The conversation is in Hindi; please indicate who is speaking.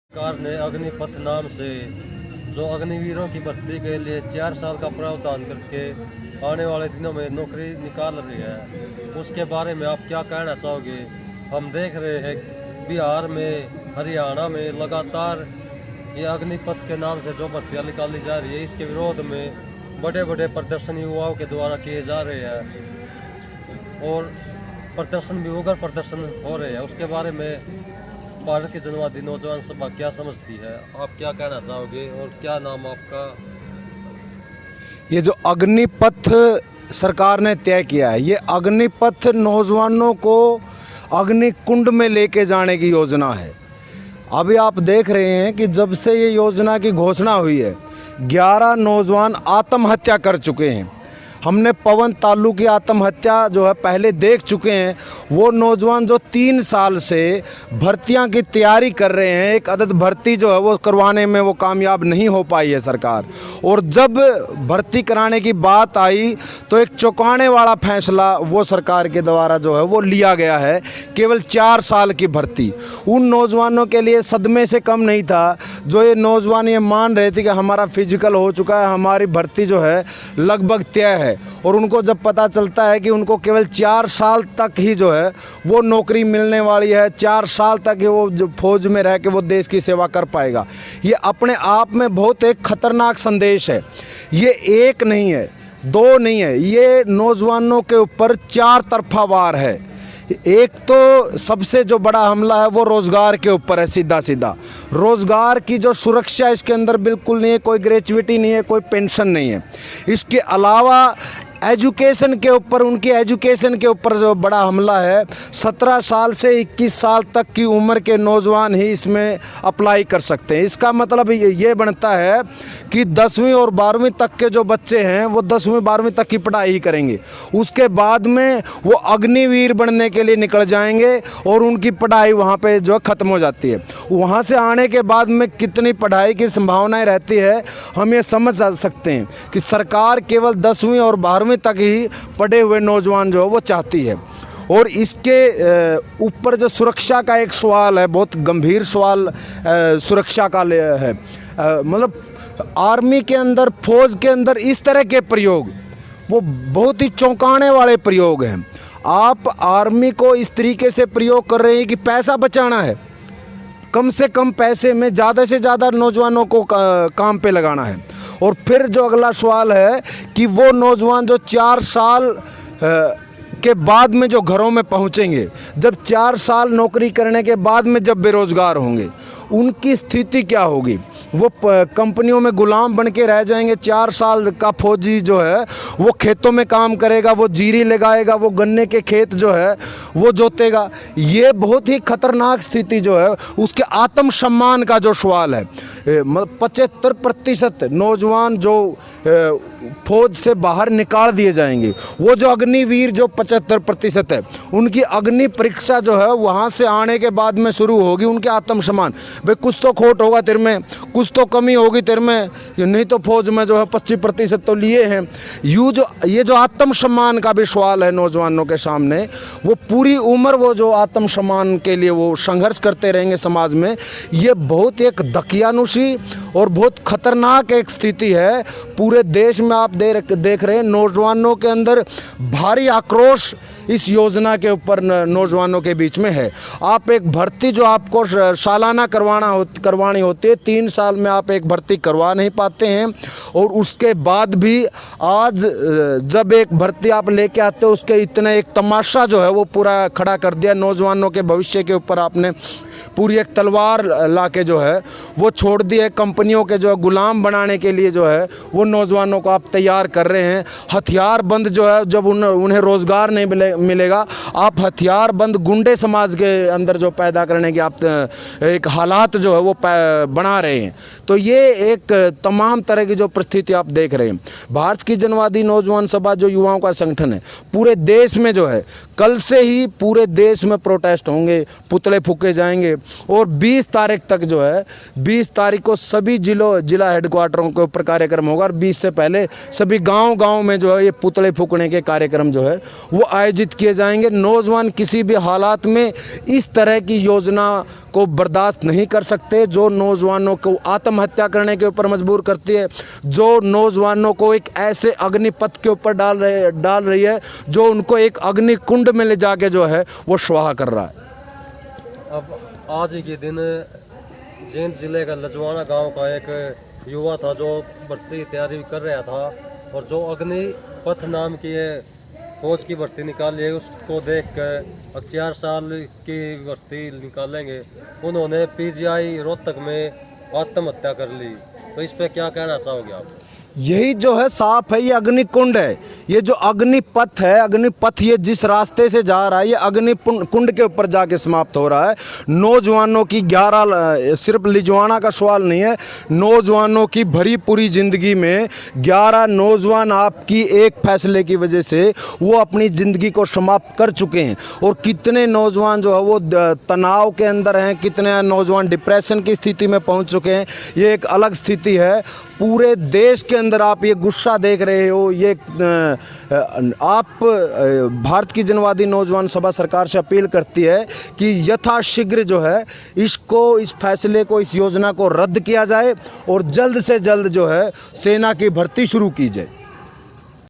Speaker 1: सरकार ने अग्निपथ नाम से जो अग्निवीरों की भर्ती के लिए 4 साल का प्रावधान करके आने वाले दिनों में नौकरी निकाल रही है, उसके बारे में आप क्या कहना चाहोगे? हम देख रहे हैं बिहार में, हरियाणा में लगातार ये अग्निपथ के नाम से जो भर्तियाँ निकाली जा रही है, इसके विरोध में बड़े बड़े प्रदर्शन युवाओं के द्वारा किए जा रहे हैं और प्रदर्शन भी उग्र प्रदर्शन हो रहे हैं। उसके बारे में भारत की जनवादी नौजवान सभा क्या समझती है? आप क्या कहना चाहोगे और क्या नाम आपका?
Speaker 2: ये जो अग्निपथ सरकार ने तय किया है, ये अग्निपथ नौजवानों को अग्निकुंड में लेके जाने की योजना है। अभी आप देख रहे हैं कि जब से ये योजना की घोषणा हुई है, 11 नौजवान आत्महत्या कर चुके हैं। हमने पवन तालू की आत्महत्या जो है पहले देख चुके हैं। वो नौजवान जो 3 साल से भर्तियां की तैयारी कर रहे हैं, एक अदद भर्ती जो है वो करवाने में वो कामयाब नहीं हो पाई है सरकार। और जब भर्ती कराने की बात आई तो एक चौंकाने वाला फैसला वो सरकार के द्वारा जो है वो लिया गया है, केवल 4 साल की भर्ती। उन नौजवानों के लिए सदमे से कम नहीं था जो ये नौजवान ये मान रहे थे कि हमारा फिजिकल हो चुका है, हमारी भर्ती जो है लगभग तय है, और उनको जब पता चलता है कि उनको केवल 4 साल तक ही जो है वो नौकरी मिलने वाली है, 4 साल तक ही वो जो फौज में रह के वो देश की सेवा कर पाएगा, ये अपने आप में बहुत एक खतरनाक संदेश है। ये एक नहीं है, 2 नहीं है, ये नौजवानों के ऊपर 4 तरफा वार है। एक तो सबसे जो बड़ा हमला है वो रोज़गार के ऊपर है, सीधा सीधा रोज़गार की जो सुरक्षा इसके अंदर बिल्कुल नहीं है, कोई ग्रेचुइटी नहीं है, कोई पेंशन नहीं है। इसके अलावा एजुकेशन के ऊपर, उनकी एजुकेशन के ऊपर जो बड़ा हमला है, 17 साल से 21 साल तक की उम्र के नौजवान ही इसमें अप्लाई कर सकते हैं। इसका मतलब ये बनता है कि 10वीं और 12वीं तक के जो बच्चे हैं वो 10वीं 12वीं तक की पढ़ाई ही करेंगे। उसके बाद में वो अग्निवीर बनने के लिए निकल जाएंगे और उनकी पढ़ाई वहाँ पे जो ख़त्म हो जाती है। वहाँ से आने के बाद में कितनी पढ़ाई की संभावनाएं रहती है हम ये समझ सकते हैं कि सरकार केवल 10वीं और 12वीं तक ही पढ़े हुए नौजवान जो है वो चाहती है। और इसके ऊपर जो सुरक्षा का एक सवाल है, बहुत गंभीर सवाल सुरक्षा का है। मतलब आर्मी के अंदर, फौज के अंदर इस तरह के प्रयोग वो बहुत ही चौंकाने वाले प्रयोग हैं। आप आर्मी को इस तरीके से प्रयोग कर रहे हैं कि पैसा बचाना है, कम से कम पैसे में ज़्यादा से ज़्यादा नौजवानों को काम पे लगाना है। और फिर जो अगला सवाल है कि वो नौजवान जो 4 साल के बाद में जो घरों में पहुंचेंगे, जब 4 साल नौकरी करने के बाद में जब बेरोज़गार होंगे, उनकी स्थिति क्या होगी? वो कंपनियों में गुलाम बन के रह जाएंगे। 4 साल का फौजी जो है वो खेतों में काम करेगा, वो जीरी लगाएगा, वो गन्ने के खेत जो है वो जोतेगा। ये बहुत ही खतरनाक स्थिति जो है, उसके आत्मसम्मान का जो सवाल है। 75% नौजवान जो फौज से बाहर निकाल दिए जाएंगे, वो जो अग्निवीर जो 75% है, उनकी अग्नि परीक्षा जो है वहाँ से आने के बाद में शुरू होगी। उनके आत्मसम्मान, भाई कुछ तो खोट होगा तेरे में, कुछ तो कमी होगी तेरे में, नहीं तो फौज में जो है 25% तो लिए हैं। ये जो आत्मसम्मान का भी सवाल है नौजवानों के सामने, वो पूरी उम्र वो जो आत्मसम्मान के लिए वो संघर्ष करते रहेंगे समाज में। ये बहुत एक दकियानुसी और बहुत खतरनाक एक स्थिति है। पूरे देश में आप देख रहे हैं नौजवानों के अंदर भारी आक्रोश इस योजना के ऊपर नौजवानों के बीच में है। आप एक भर्ती जो आपको सालाना करवानी होती है, 3 साल में आप एक भर्ती करवा नहीं पाते हैं। और उसके बाद भी आज जब एक भर्ती आप लेके आते हो, उसके इतना एक तमाशा जो है वो पूरा खड़ा कर दिया। नौजवानों के भविष्य के ऊपर आपने पूरी एक तलवार ला के जो है वो छोड़ दी है। कंपनियों के जो गुलाम बनाने के लिए जो है वो नौजवानों को आप तैयार कर रहे हैं। हथियार बंद जो है, जब उन्हें रोज़गार नहीं मिलेगा, आप हथियार बंद गुंडे समाज के अंदर जो पैदा करने की आप एक हालात जो है वो बना रहे हैं। तो ये एक तमाम तरह की जो परिस्थिति आप देख रहे हैं। भारत की जनवादी नौजवान सभा जो युवाओं का संगठन है, पूरे देश में जो है कल से ही पूरे देश में प्रोटेस्ट होंगे, पुतले फूके जाएंगे। और 20 तारीख तक जो है, 20 तारीख को सभी जिला हेडक्वार्टरों के ऊपर कार्यक्रम होगा। और 20 से पहले सभी गांव में जो है ये पुतले फूकने के कार्यक्रम जो है वो आयोजित किए जाएंगे। नौजवान किसी भी हालात में इस तरह की योजना को बर्दाश्त नहीं कर सकते, जो नौजवानों को आत्महत्या करने के ऊपर मजबूर करती है, जो नौजवानों को एक ऐसे अग्निपथ के ऊपर डाल रही है जो उनको एक अग्निकुंड में ले जाके जो है वो स्वाहा कर रहा है।
Speaker 1: अब आज ही के दिन जींद जिले का लजवाना गांव का एक युवा था जो भर्ती तैयारी कर रहा था, और जो अग्निपथ नाम की फौज की भर्ती निकाली है उसको देख कर 4 साल की भर्ती निकालेंगे, उन्होंने पीजीआई रोहतक में आत्महत्या कर ली। तो इस पे क्या कहना चाहोगे आप?
Speaker 2: यही जो है साफ है, ये अग्निकुंड है। ये जो अग्निपथ है, अग्निपथ ये जिस रास्ते से जा रहा है, ये अग्निकुंड के ऊपर जाके समाप्त हो रहा है। नौजवानों की 11, सिर्फ लिजवाना का सवाल नहीं है, नौजवानों की भरी पूरी ज़िंदगी में 11 नौजवान आपकी एक फैसले की वजह से वो अपनी ज़िंदगी को समाप्त कर चुके हैं। और कितने नौजवान जो है वो तनाव के अंदर हैं, कितने नौजवान डिप्रेशन की स्थिति में पहुंच चुके हैं, ये एक अलग स्थिति है। पूरे देश के अंदर आप ये गुस्सा देख रहे हो। ये आप भारत की जनवादी नौजवान सभा सरकार से अपील करती है कि यथाशीघ्र जो है इस फैसले को, इस योजना को रद्द किया जाए और जल्द से जल्द जो है सेना की भर्ती शुरू की जाए।